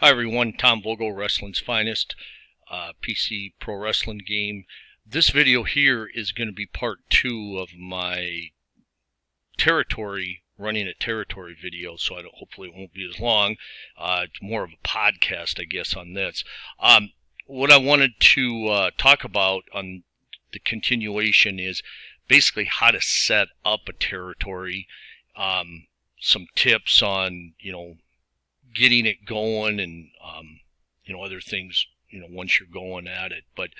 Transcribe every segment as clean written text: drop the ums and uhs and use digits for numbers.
Hi everyone, Tom Vogel, Wrestling's Finest, PC Pro Wrestling game. This video here is going to be part 2 of my running a territory video, so hopefully it won't be as long. It's more of a podcast, I guess, on this. What I wanted to talk about on the continuation is basically how to set up a territory, some tips on, getting it going and, other things, once you're going at it. But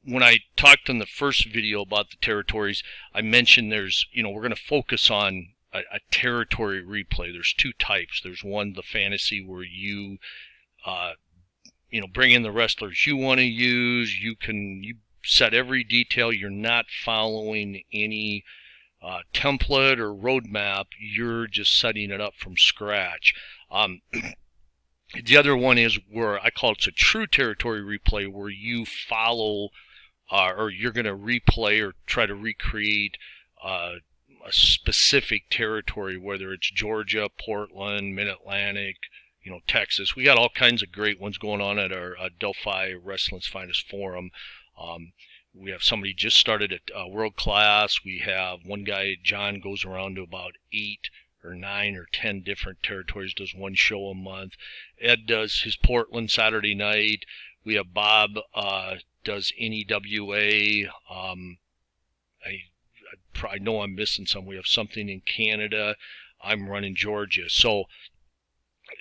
when I talked in the first video about the territories, I mentioned there's, we're going to focus on a territory replay. There's two types. There's one, the fantasy, where you, bring in the wrestlers you want to use. You set every detail. You're not following any template or roadmap. You're just setting it up from scratch. The other one is where I call it a true territory replay, where you follow or you're going to replay or try to recreate a specific territory, whether it's Georgia, Portland, Mid-Atlantic, Texas. We got all kinds of great ones going on at our Delphi Wrestling's Finest forum. We have somebody just started at World Class. We have one guy, John, goes around to about 8 or 9 or 10 different territories, does one show a month. Ed does his Portland Saturday night. We have Bob does NEWA. I know I'm missing some. We have something in Canada. I'm running Georgia. So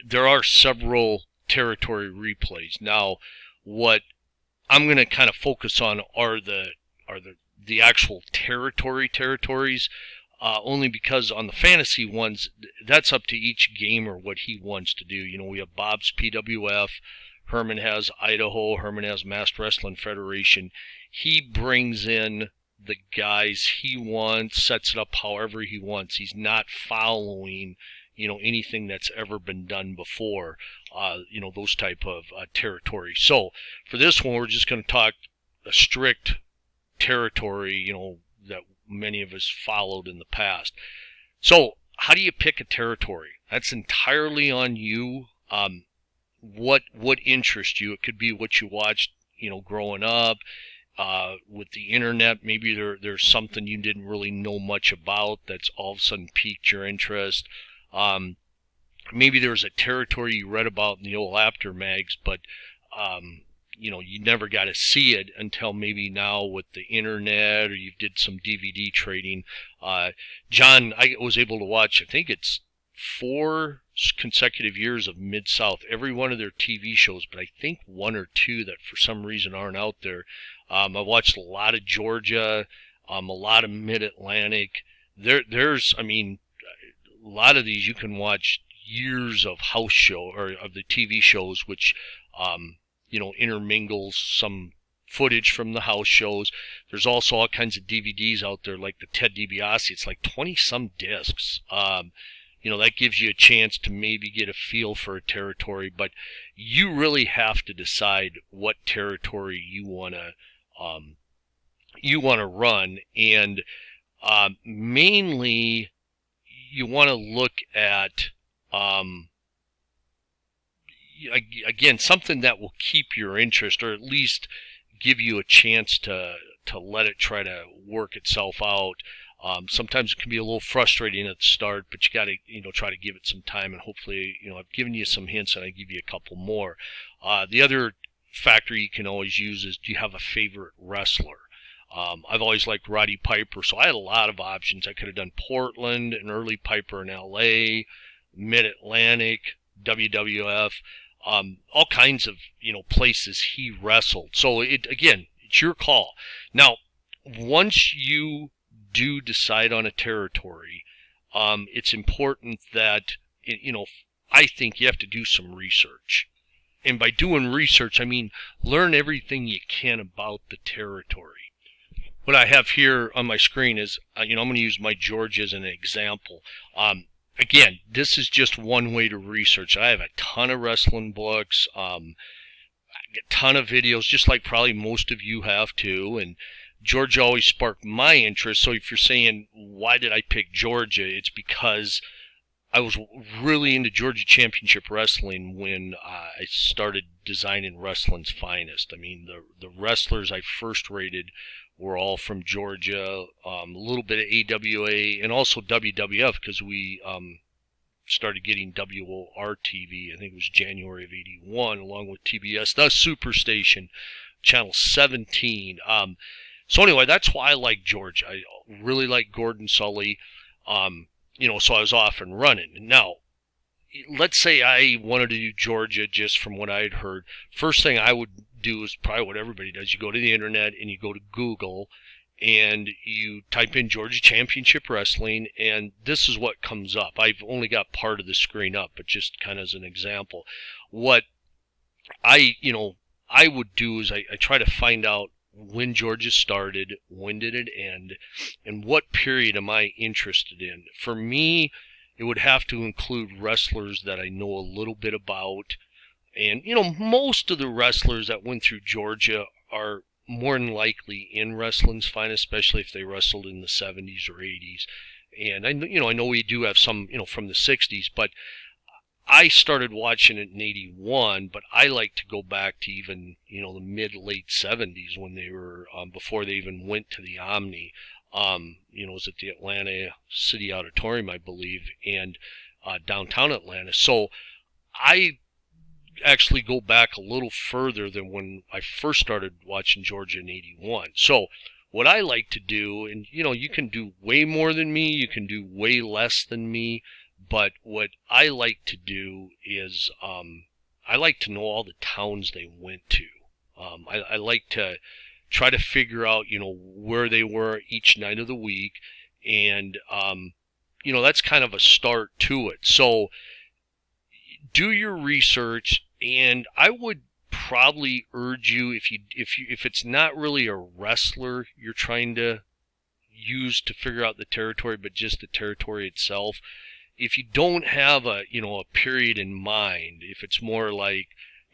there are several territory replays. Now, what I'm going to kind of focus on are the actual territories. Only because on the fantasy ones, that's up to each gamer what he wants to do. We have Bob's PWF, Herman has Idaho, Herman has Master Wrestling Federation. He brings in the guys he wants, sets it up however he wants. He's not following, anything that's ever been done before, those type of territories. So for this one, we're just going to talk a strict territory, that many of us followed in the past. So how do you pick a territory? That's entirely on you. What interests you? It could be what you watched, growing up. With the internet, maybe there's something you didn't really know much about that's all of a sudden piqued your interest. Maybe there's a territory you read about in the old After mags, but you never got to see it until maybe now with the internet, or you did some DVD trading. John, I was able to watch, I think it's 4 consecutive years of Mid-South, every one of their TV shows, but I think 1 or 2 that for some reason aren't out there. I watched a lot of Georgia, a lot of Mid-Atlantic. There's, a lot of these you can watch years of house show or of the TV shows, which intermingles some footage from the house shows. There's also all kinds of DVDs out there, like the Ted DiBiase. It's like 20-some discs. That gives you a chance to maybe get a feel for a territory, but you really have to decide what territory you want to run, and mainly you want to look at again, something that will keep your interest, or at least give you a chance to let it try to work itself out. Sometimes it can be a little frustrating at the start, but you got to, try to give it some time, and hopefully, I've given you some hints, and I give you a couple more. The other factor you can always use is, do you have a favorite wrestler? I've always liked Roddy Piper, so I had a lot of options. I could have done Portland, an early Piper in LA, Mid-Atlantic, WWF. All kinds of, places he wrestled. So it's your call. Now, once you do decide on a territory, it's important that, I think you have to do some research. And by doing research, I mean learn everything you can about the territory. What I have here on my screen is, I'm going to use my Georgia as an example. Again, this is just one way to research. I have a ton of wrestling books, a ton of videos, just like probably most of you have too. And Georgia always sparked my interest. So if you're saying, why did I pick Georgia? It's because I was really into Georgia Championship Wrestling when I started designing Wrestling's Finest. I mean, the wrestlers I first rated were all from Georgia, a little bit of AWA, and also WWF, because we started getting WOR-TV, I think it was January of '81, along with TBS, the Superstation, Channel 17. So anyway, that's why I like Georgia. I really like Gordon Sully. So I was off and running. Now, let's say I wanted to do Georgia just from what I had heard. First thing I would do is probably what everybody does. You go to the internet and you go to Google and you type in Georgia Championship Wrestling, and this is what comes up. I've only got part of the screen up, but just kind of as an example. What I would do is I try to find out when Georgia started, when did it end, and what period am I interested in. For me, it would have to include wrestlers that I know a little bit about. And, most of the wrestlers that went through Georgia are more than likely in Wrestling's Finest, especially if they wrestled in the 70s or 80s. And I know we do have some, from the 60s, but I started watching it in '81, but I like to go back to even, the mid-late 70s when they were, before they even went to the Omni. It was at the Atlanta City Auditorium, I believe, and downtown Atlanta. So I actually go back a little further than when I first started watching Georgia in '81. So what I like to do, and you can do way more than me, you can do way less than me, but what I like to do is I like to know all the towns they went to. I like to try to figure out, where they were each night of the week, and that's kind of a start to it. So do your research, and I would probably urge you, if it's not really a wrestler you're trying to use to figure out the territory, but just the territory itself. If you don't have a period in mind, if it's more like,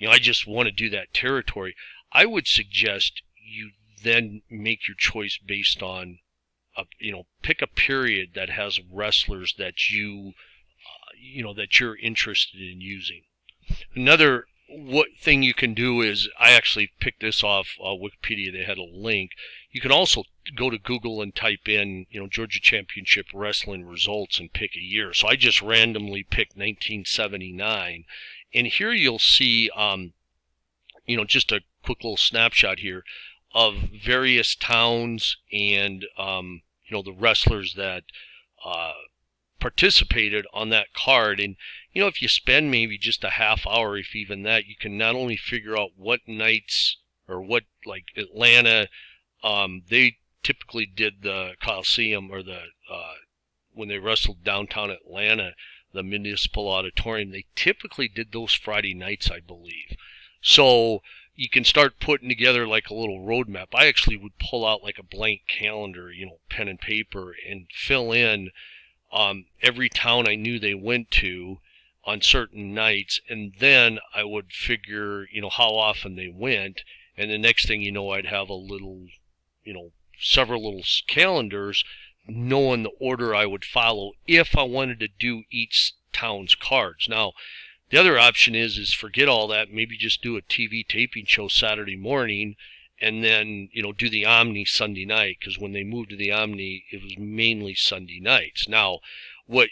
I just want to do that territory, I would suggest you then make your choice based on, pick a period that has wrestlers that that you're interested in using. Another thing you can do is, I actually picked this off Wikipedia. They had a link. You can also go to Google and type in, Georgia Championship Wrestling results and pick a year. So I just randomly picked 1979, and here you'll see, just a quick little snapshot here of various towns and, the wrestlers that participated on that card. And if you spend maybe just a half hour, if even that, you can not only figure out what nights, or what, like Atlanta, they typically did the Coliseum, or the when they wrestled downtown Atlanta, the Municipal Auditorium, they typically did those Friday nights, I believe. So you can start putting together like a little roadmap. I actually would pull out like a blank calendar, pen and paper, and fill in every town I knew they went to on certain nights, and then I would figure, how often they went, and the next thing I'd have a little, several little calendars knowing the order I would follow if I wanted to do each town's cards. Now, the other option is forget all that, maybe just do a TV taping show Saturday morning, and then, do the Omni Sunday night, because when they moved to the Omni, it was mainly Sunday nights. Now, what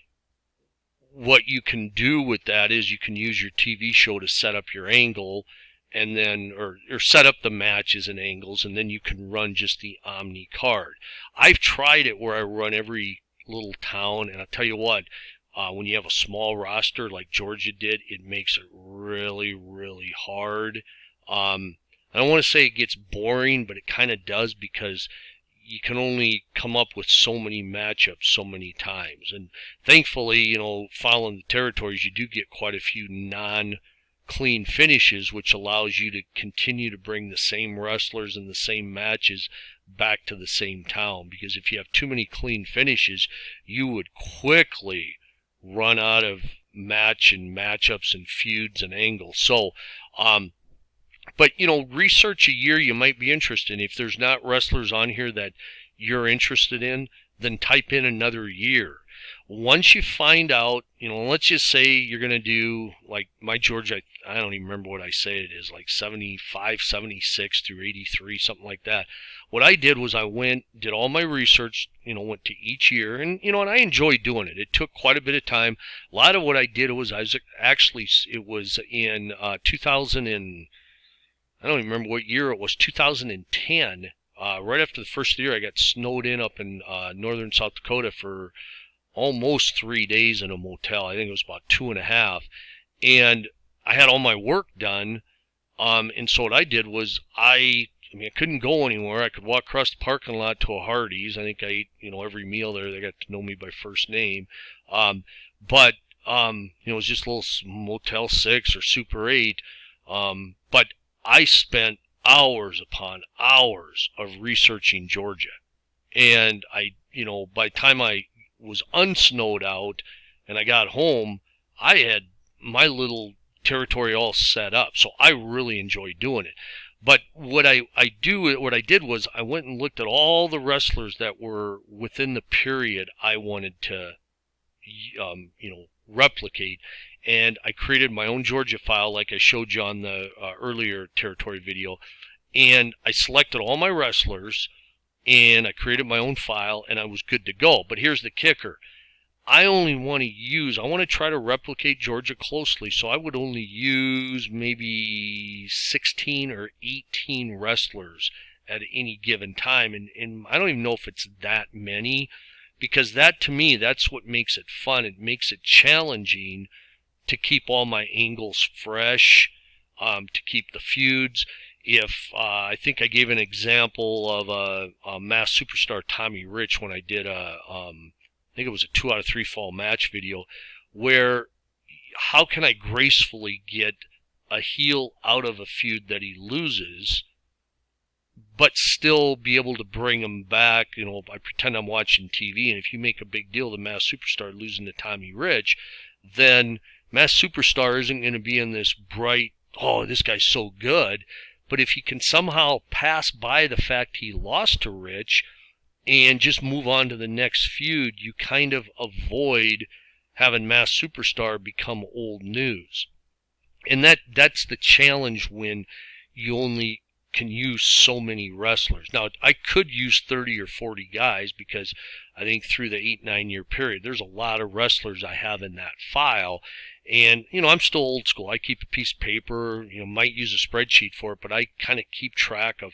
you can do with that is you can use your TV show to set up your angle, and then, or set up the matches and angles, and then you can run just the Omni card. I've tried it where I run every little town, and I'll tell you what, when you have a small roster like Georgia did, it makes it really, really hard. I don't want to say it gets boring, but it kind of does, because you can only come up with so many matchups so many times. And thankfully, following the territories, you do get quite a few non-clean finishes, which allows you to continue to bring the same wrestlers and the same matches back to the same town. Because if you have too many clean finishes, you would quickly run out of matchups and feuds and angles. So, but, research a year you might be interested in. If there's not wrestlers on here that you're interested in, then type in another year. once you find out, let's just say you're going to do, like my Georgia, I don't even remember what I say it is, like 75, 76 through 83, something like that. What I did was I did all my research, went to each year, and, and I enjoyed doing it. It took quite a bit of time. A lot of what I did was it was in 2000 and, I don't even remember what year it was, 2010. Right after the first year, I got snowed in up in northern South Dakota for almost 3 days in a motel. I think it was about 2.5. And I had all my work done. And so what I did was I couldn't go anywhere. I could walk across the parking lot to a Hardee's. I think I ate, every meal there. They got to know me by first name. But it was just a little Motel 6 or Super 8. But I spent hours upon hours of researching Georgia. And by the time I was unsnowed out and I got home, I had my little territory all set up. So I really enjoyed doing it. But what I did was I went and looked at all the wrestlers that were within the period I wanted to, replicate. And I created my own Georgia file like I showed you on the earlier territory video. And I selected all my wrestlers and I created my own file and I was good to go. But here's the kicker. I want to try to replicate Georgia closely, so I would only use maybe 16 or 18 wrestlers at any given time. And I don't even know if it's that many, because that, to me, that's what makes it fun. It makes it challenging to keep all my angles fresh, to keep the feuds. If I think I gave an example of a Masked Superstar Tommy Rich when I did I think it was a 2 out of 3 fall match video, where how can I gracefully get a heel out of a feud that he loses, but still be able to bring him back. I pretend I'm watching TV, and if you make a big deal of the Masked Superstar losing to Tommy Rich, then Masked Superstar isn't going to be in this bright, oh, this guy's so good. But if he can somehow pass by the fact he lost to Rich and just move on to the next feud, you kind of avoid having Masked Superstar become old news. And that's the challenge when you only can use so many wrestlers. Now, I could use 30 or 40 guys, because I think through the 8-9 year period, there's a lot of wrestlers I have in that file. And, I'm still old school. I keep a piece of paper, might use a spreadsheet for it, but I kind of keep track of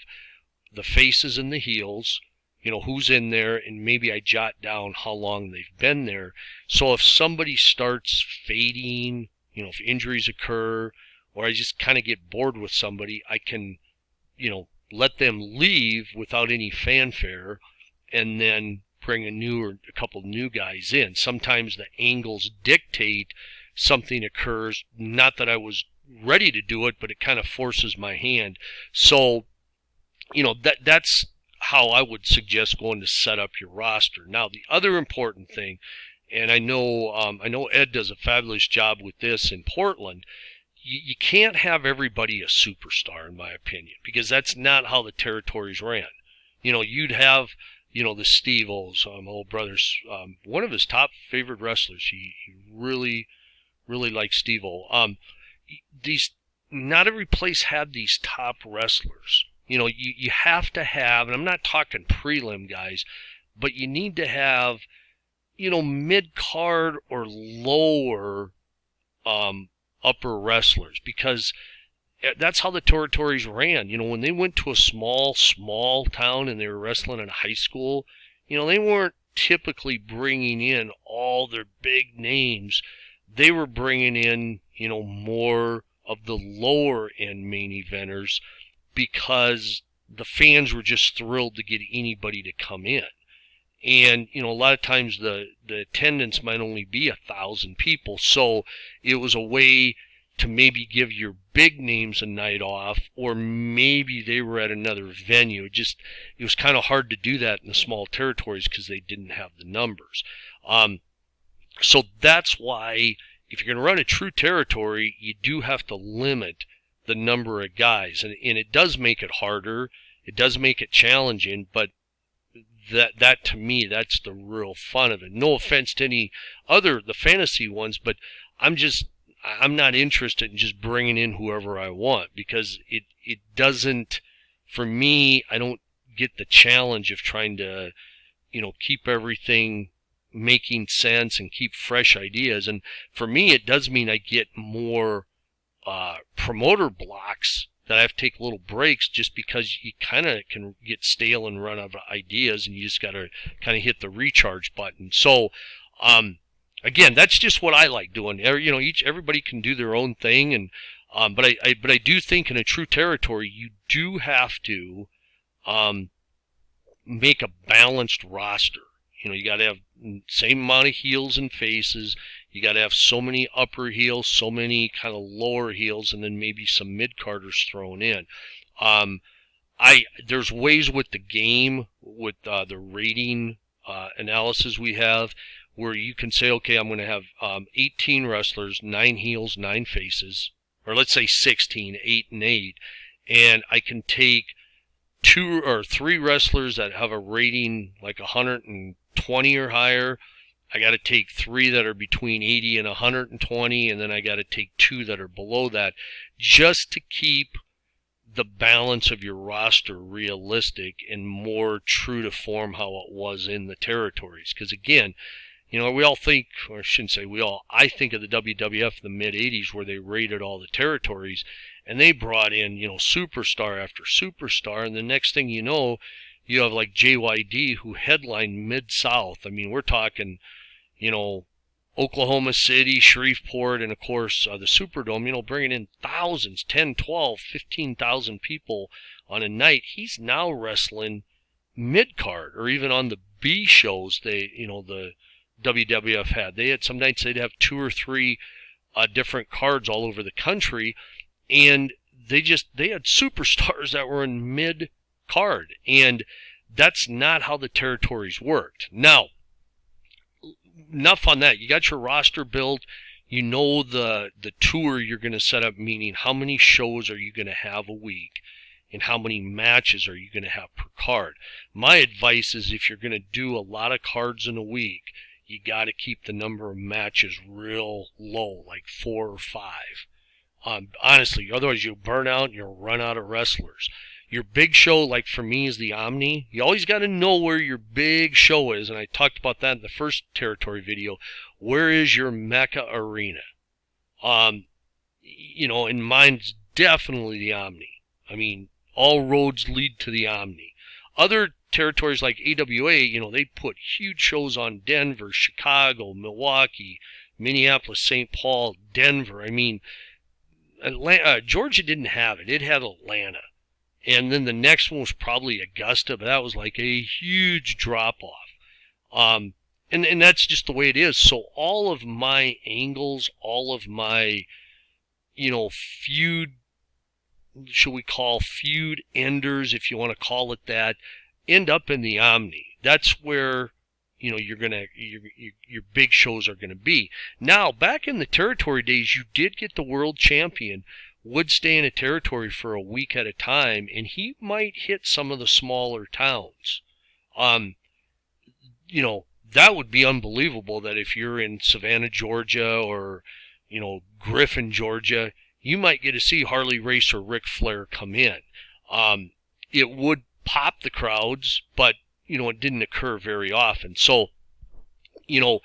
the faces and the heels, who's in there, and maybe I jot down how long they've been there. So if somebody starts fading, if injuries occur, or I just kind of get bored with somebody, I can, let them leave without any fanfare and then bring a couple new guys in. Sometimes the angles dictate something occurs, not that I was ready to do it, but it kind of forces my hand. So, that's how I would suggest going to set up your roster. Now, the other important thing, and I know Ed does a fabulous job with this in Portland, you can't have everybody a superstar, in my opinion, because that's not how the territories ran. You'd have, the Steve-O's, my old brother's, one of his top favorite wrestlers. He really likes Steve-O. Not every place had these top wrestlers. You have to have, and I'm not talking prelim guys, but you need to have, mid-card or lower upper wrestlers, because that's how the territories ran. When they went to a small town and they were wrestling in high school, they weren't typically bringing in all their big names. They were bringing in, more of the lower end main eventers, because the fans were just thrilled to get anybody to come in. And, a lot of times the attendance might only be 1,000 people. So it was a way to maybe give your big names a night off, or maybe they were at another venue. It was kind of hard to do that in the small territories because they didn't have the numbers. So that's why if you're going to run a true territory, you do have to limit the number of guys. And it does make it harder. It does make it challenging, but that to me, that's the real fun of it. No offense to any the fantasy ones, but I'm not interested in just bringing in whoever I want, because it doesn't, for me, I don't get the challenge of trying to, keep everything making sense and keep fresh ideas. And for me, it does mean I get more promoter blocks that I have to take little breaks, just because you kind of can get stale and run out of ideas, and you just got to kind of hit the recharge button. So, again, that's just what I like doing. Everybody can do their own thing, and but I do think in a true territory, you do have to make a balanced roster. You got to have same amount of heels and faces. You got to have so many upper heels, so many kind of lower heels, and then maybe some mid-carders thrown in. There's ways with the game, with the rating analysis we have, where you can say, okay, I'm going to have 18 wrestlers, 9 heels, 9 faces, or let's say 16, 8 and 8, and I can take 2 or 3 wrestlers that have a rating like 120 or higher. I got to take 3 that are between 80 and 120, and then I got to take 2 that are below that, just to keep the balance of your roster realistic and more true to form how it was in the territories. Because again, we all think, or I shouldn't say we all, I think of the WWF in the mid-'80s, where they rated all the territories, and they brought in, superstar after superstar, and the next thing you know, you have like JYD, who headlined Mid-South. I mean, we're talking, Oklahoma City, Shreveport, and of course the Superdome, bringing in thousands, 10, 12, 15,000 people on a night. He's now wrestling mid-card, or even on the B shows the WWF had. They had some nights they'd have 2 or 3 different cards all over the country, and they had superstars that were in mid-card, and that's not how the territories worked. Now, enough on that. You got your roster built. The tour you're going to set up, meaning how many shows are you going to have a week, and how many matches are you going to have per card. My advice is, if you're going to do a lot of cards in a week, you got to keep the number of matches real low, like 4 or 5. Honestly, otherwise you'll burn out and you'll run out of wrestlers. Your big show, like for me, is the Omni. You always got to know where your big show is, and I talked about that in the first territory video. Where is your Mecca arena? And mine's definitely the Omni. I mean, all roads lead to the Omni. Other territories like AWA, they put huge shows on Denver, Chicago, Milwaukee, Minneapolis, St. Paul, Denver. I mean, Georgia didn't have it. It had Atlanta. And then the next one was probably Augusta, but that was like a huge drop-off. And that's just the way it is. So all of my angles, all of my, feud, should we call feud enders, if you want to call it that, end up in the Omni. That's where, your big shows are gonna be. Now, back in the territory days, you did get the world champion would stay in a territory for a week at a time, and he might hit some of the smaller towns. That would be unbelievable, that if you're in Savannah, Georgia, or, Griffin, Georgia, you might get to see Harley Race or Ric Flair come in. It would pop the crowds, but, it didn't occur very often. So, you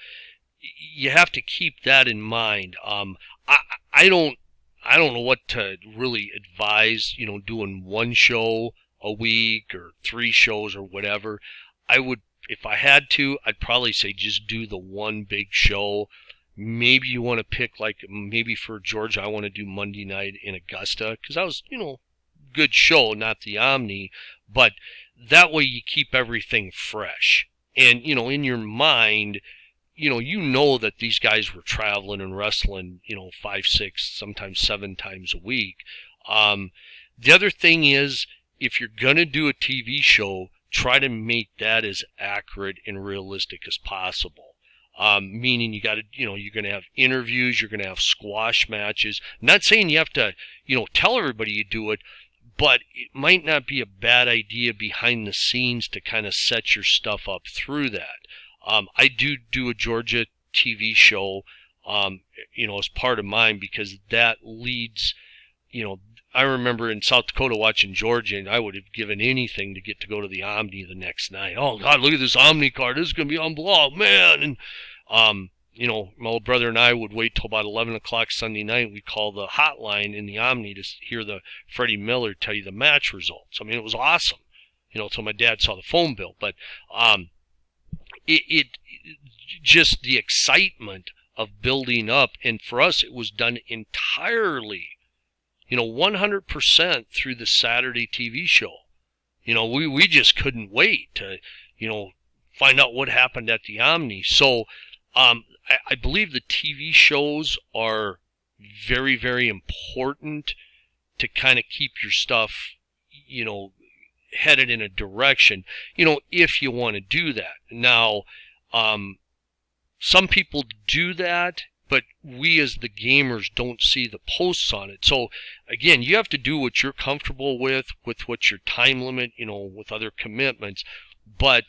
have to keep that in mind. I don't know what to really advise, doing 1 show a week or 3 shows or whatever. If I had to, I'd probably say just do the 1 big show. Maybe you want to pick, maybe for Georgia, I want to do Monday night in Augusta, because that was, good show, not the Omni, but that way you keep everything fresh. And, in your mind, that these guys were traveling and wrestling, 5, 6, sometimes 7 times a week. The other thing is, if you're going to do a TV show, try to make that as accurate and realistic as possible. Meaning you're going to have interviews, you're going to have squash matches. I'm not saying you have to, tell everybody you do it, but it might not be a bad idea behind the scenes to kind of set your stuff up through that. I do a Georgia TV show, as part of mine, because that leads, I remember in South Dakota watching Georgia, and I would have given anything to get to go to the Omni the next night. Oh, God, look at this Omni card. This is going to be unbelievable, man. And, my old brother and I would wait till about 11 o'clock Sunday night. We'd call the hotline in the Omni to hear the Freddie Miller tell you the match results. I mean, it was awesome, till my dad saw the phone bill. But it just the excitement of building up. And for us, it was done entirely 100% through the Saturday TV show. We just couldn't wait to, find out what happened at the Omni. So I believe the TV shows are very, very important to kind of keep your stuff, headed in a direction, if you want to do that. Now, some people do that, but we as the gamers don't see the posts on it. So again, you have to do what you're comfortable with what's your time limit, with other commitments. But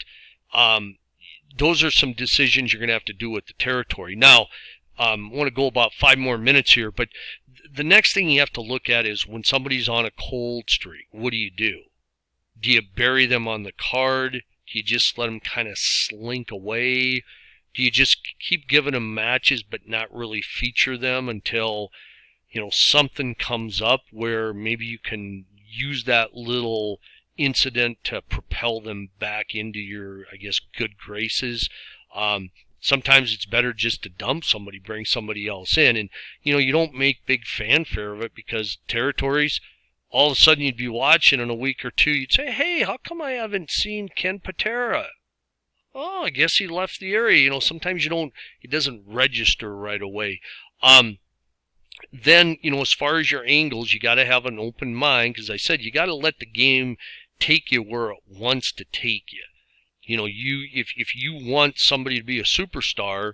those are some decisions you're going to have to do with the territory. Now, I want to go about 5 more minutes here, but the next thing you have to look at is when somebody's on a cold streak, what do? Do you bury them on the card? Do you just let them kind of slink away? Do you just keep giving them matches but not really feature them until, something comes up where maybe you can use that little incident to propel them back into your, good graces? Sometimes it's better just to dump somebody, bring somebody else in. And, you don't make big fanfare of it, because territories, all of a sudden you'd be watching in a week or two, you'd say, hey, how come I haven't seen Ken Patera? Oh, I guess he left the area. Sometimes it doesn't register right away. Then, as far as your angles, you got to have an open mind, because I said you got to let the game take you where it wants to take you. If you want somebody to be a superstar,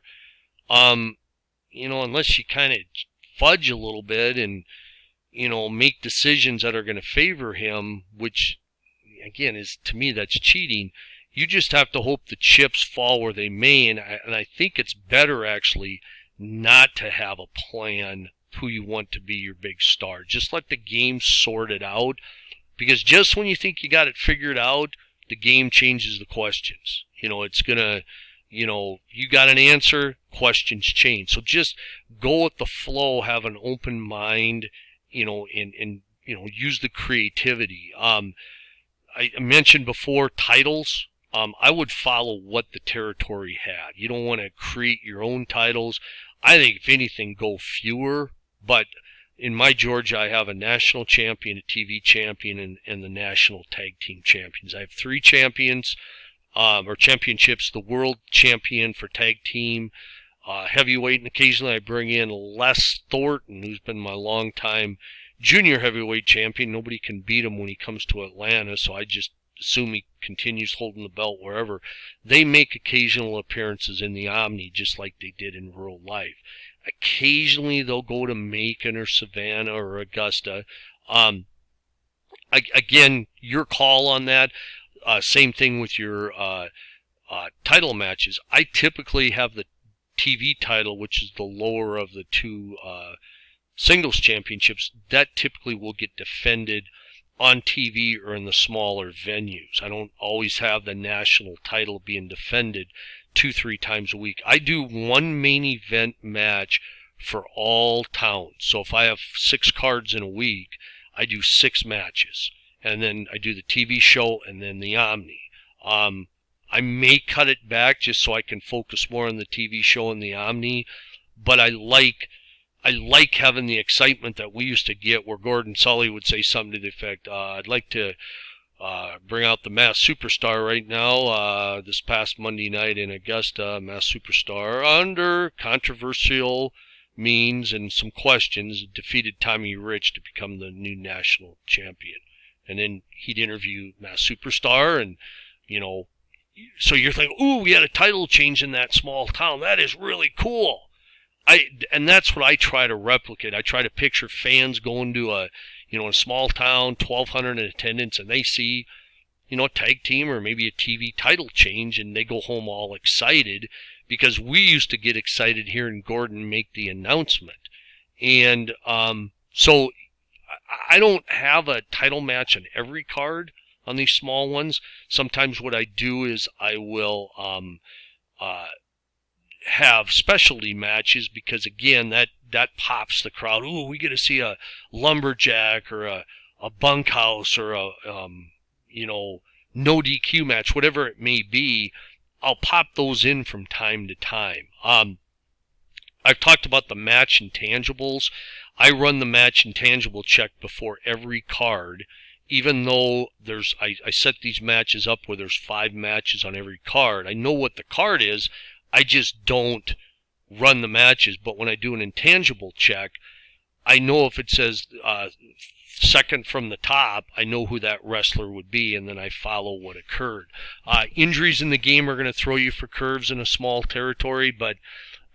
unless you kind of fudge a little bit and, make decisions that are going to favor him, which, again, to me, that's cheating. You just have to hope the chips fall where they may, and I think it's better, actually, not to have a plan who you want to be your big star. Just let the game sort it out, because just when you think you got it figured out, the game changes the questions. It's going to, you got an answer, questions change. So just go with the flow, have an open mind, and use the creativity. I mentioned before titles. I would follow what the territory had. You don't want to create your own titles. I think, if anything, go fewer. But in my Georgia, I have a national champion, a TV champion, and the national tag team champions. I have 3 champions, or championships. The world champion for tag team, heavyweight, and occasionally I bring in Les Thornton, who's been my longtime junior heavyweight champion. Nobody can beat him when he comes to Atlanta, so I just assume he continues holding the belt wherever. They make occasional appearances in the Omni, just like they did in real life. Occasionally they'll go to Macon or Savannah or Augusta. Again, your call on that. Same thing with your title matches. I typically have the TV title, which is the lower of the 2 singles championships. That typically will get defended on TV or in the smaller venues. I don't always have the national title being defended 2-3 times a week. I do 1 main event match for all towns. So if I have 6 cards in a week, I do 6 matches. And then I do the TV show and then the Omni. I may cut it back just so I can focus more on the TV show and the Omni, but I like having the excitement that we used to get, where Gordon Sully would say something to the effect, I'd like to bring out the Masked Superstar right now. This past Monday night in Augusta, Masked Superstar, under controversial means and some questions, defeated Tommy Rich to become the new national champion. And then he'd interview Masked Superstar, and, so you're thinking, ooh, we had a title change in that small town. That is really cool. And that's what I try to replicate. I try to picture fans going to a small town, 1,200 in attendance, and they see, a tag team or maybe a TV title change, and they go home all excited because we used to get excited here in Gordon, make the announcement. And so I don't have a title match on every card on these small ones. Sometimes what I do is I will have specialty matches because, again, that pops the crowd. Ooh, we get to see a lumberjack or a bunkhouse or a no DQ match, whatever it may be. I'll pop those in from time to time. I've talked about the match intangibles. I run the match intangible check before every card, even though I set these matches up where there's 5 matches on every card. I know what the card is. I just don't run the matches. But when I do an intangible check, I know if it says second from the top, I know who that wrestler would be, and then I follow what occurred. Injuries in the game are going to throw you for curves in a small territory, but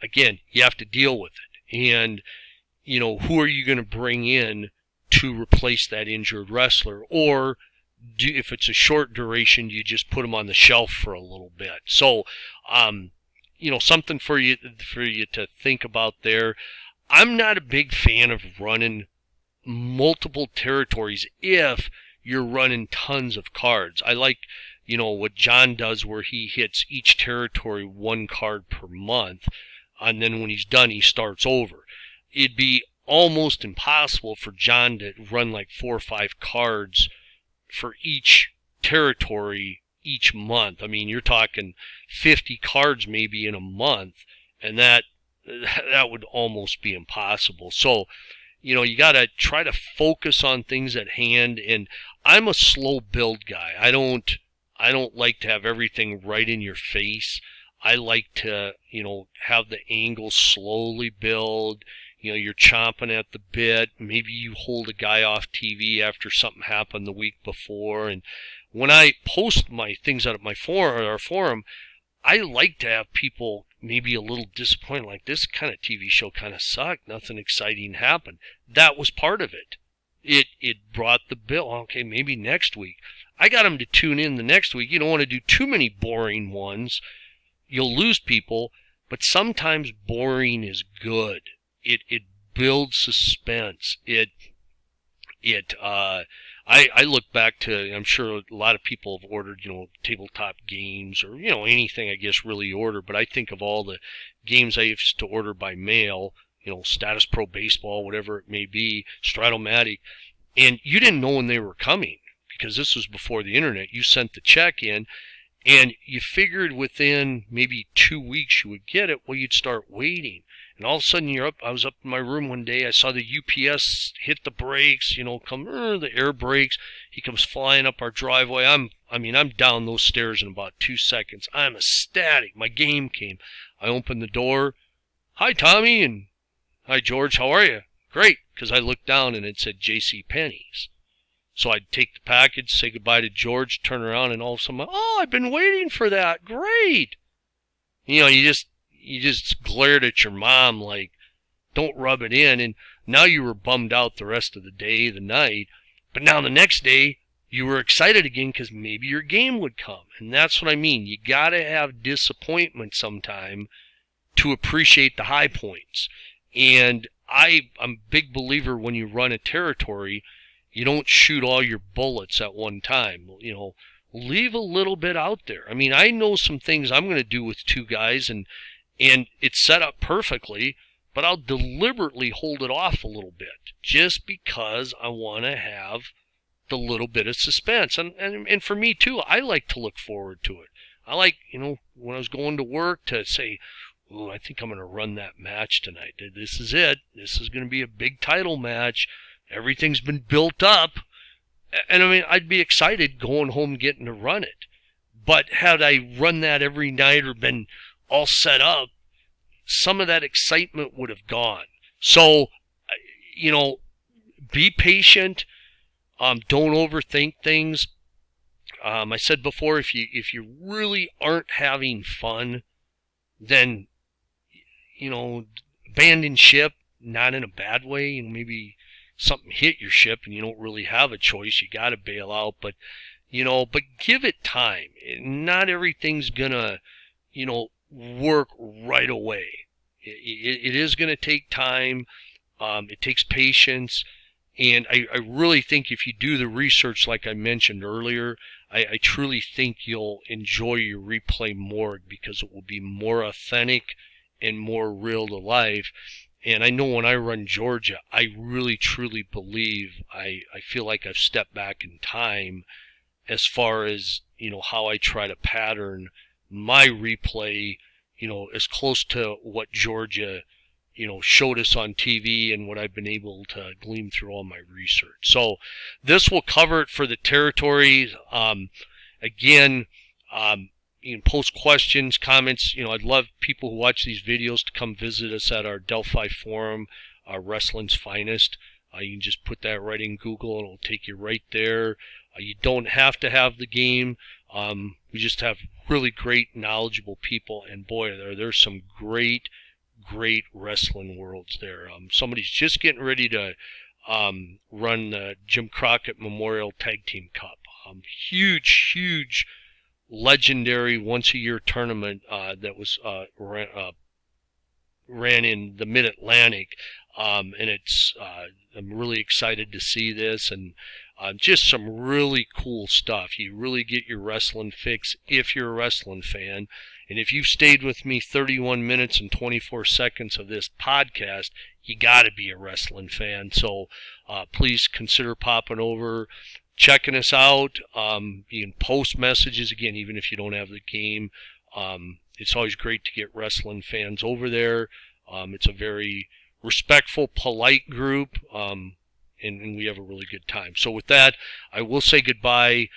again, you have to deal with it. And, who are you going to bring in to replace that injured wrestler? Or if it's a short duration, do you just put them on the shelf for a little bit? So, something for you to think about there. I'm not a big fan of running multiple territories if you're running tons of cards. I like, what John does where he hits each territory 1 card per month, and then when he's done, he starts over. It'd be almost impossible for John to run like 4 or 5 cards for each territory each month. I mean, you're talking 50 cards maybe in a month, and that would almost be impossible. So, you got to try to focus on things at hand. And I'm a slow build guy. I don't like to have everything right in your face. I like to, have the angle slowly build. You're chomping at the bit. Maybe you hold a guy off TV after something happened the week before. And when I post my things out of my forum, I like to have people maybe a little disappointed, like, this kind of TV show kind of sucked. Nothing exciting happened. That was part of it. It brought the bill. Okay, maybe next week. I got them to tune in the next week. You don't want to do too many boring ones. You'll lose people, but sometimes boring is good. It builds suspense. I look back to, I'm sure a lot of people have ordered, tabletop games or, anything I guess really order, but I think of all the games I used to order by mail, Status Pro Baseball, whatever it may be, Stratomatic, and you didn't know when they were coming because this was before the internet. You sent the check in and you figured within maybe 2 weeks you would get it. Well, you'd start waiting. And all of a sudden I was up in my room one day, I saw the UPS hit the brakes, the air brakes. He comes flying up our driveway. I'm down those stairs in about 2 seconds. I'm ecstatic. My game came. I opened the door. Hi, Tommy, and hi, George. How are you? Great, because I looked down and it said J.C. Penney's. So I'd take the package, say goodbye to George, turn around, and all of a sudden, I've been waiting for that. Great. You just glared at your mom like, don't rub it in. And now you were bummed out the rest of the day, the night. But now the next day, you were excited again because maybe your game would come. And that's what I mean. You got to have disappointment sometime to appreciate the high points. And I'm a big believer when you run a territory, you don't shoot all your bullets at one time. Leave a little bit out there. I mean, I know some things I'm going to do with 2 guys, and it's set up perfectly, but I'll deliberately hold it off a little bit just because I want to have the little bit of suspense. And for me, too, I like to look forward to it. I like, when I was going to work to say, I think I'm going to run that match tonight. This is it. This is going to be a big title match. Everything's been built up. And I'd be excited going home getting to run it. But had I run that every night or been all set up, some of that excitement would have gone. So, be patient. Don't overthink things. I said before, if you really aren't having fun, then, abandon ship, not in a bad way. You know, maybe something hit your ship and you don't really have a choice. You got to bail out, but but give it time. Not everything's gonna, work right away. It is gonna take time. It takes patience. And I really think if you do the research like I mentioned earlier, I truly think you'll enjoy your replay more because it will be more authentic and more real to life. And I know when I run Georgia, I really truly believe I feel like I've stepped back in time as far as, how I try to pattern my replay, as close to what Georgia showed us on TV and what I've been able to glean through all my research. So this will cover it for the territories. Again, you can post questions, comments. I'd love people who watch these videos to come visit us at our Delphi Forum, Wrestling's Finest. You can just put that right in Google and it'll take you right there. You don't have to have the game. We just have really great, knowledgeable people, and boy, there's some great wrestling worlds there. Somebody's just getting ready to run the Jim Crockett Memorial Tag Team Cup. Huge, legendary once-a-year tournament that was ran in the Mid-Atlantic, and it's I'm really excited to see this, and just some really cool stuff. You really get your wrestling fix if you're a wrestling fan. And if you've stayed with me 31 minutes and 24 seconds of this podcast, you got to be a wrestling fan. So please consider popping over, checking us out. You can post messages, again, even if you don't have the game. It's always great to get wrestling fans over there. It's a very respectful, polite group, and we have a really good time. So with that, I will say goodbye.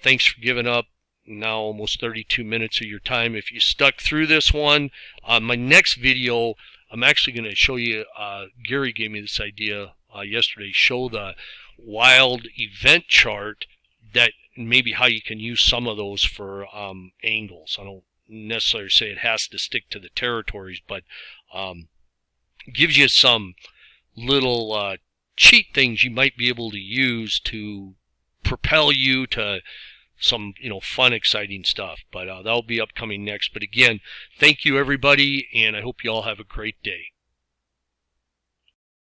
Thanks for giving up now almost 32 minutes of your time. If you stuck through this one, my next video, I'm actually going to show you, Gary gave me this idea yesterday, show the wild event chart, that maybe how you can use some of those for angles. I don't necessarily say it has to stick to the territories, but gives you some little cheat things you might be able to use to propel you to some fun, exciting stuff. But that'll be upcoming next. But again, thank you everybody, and I hope you all have a great day.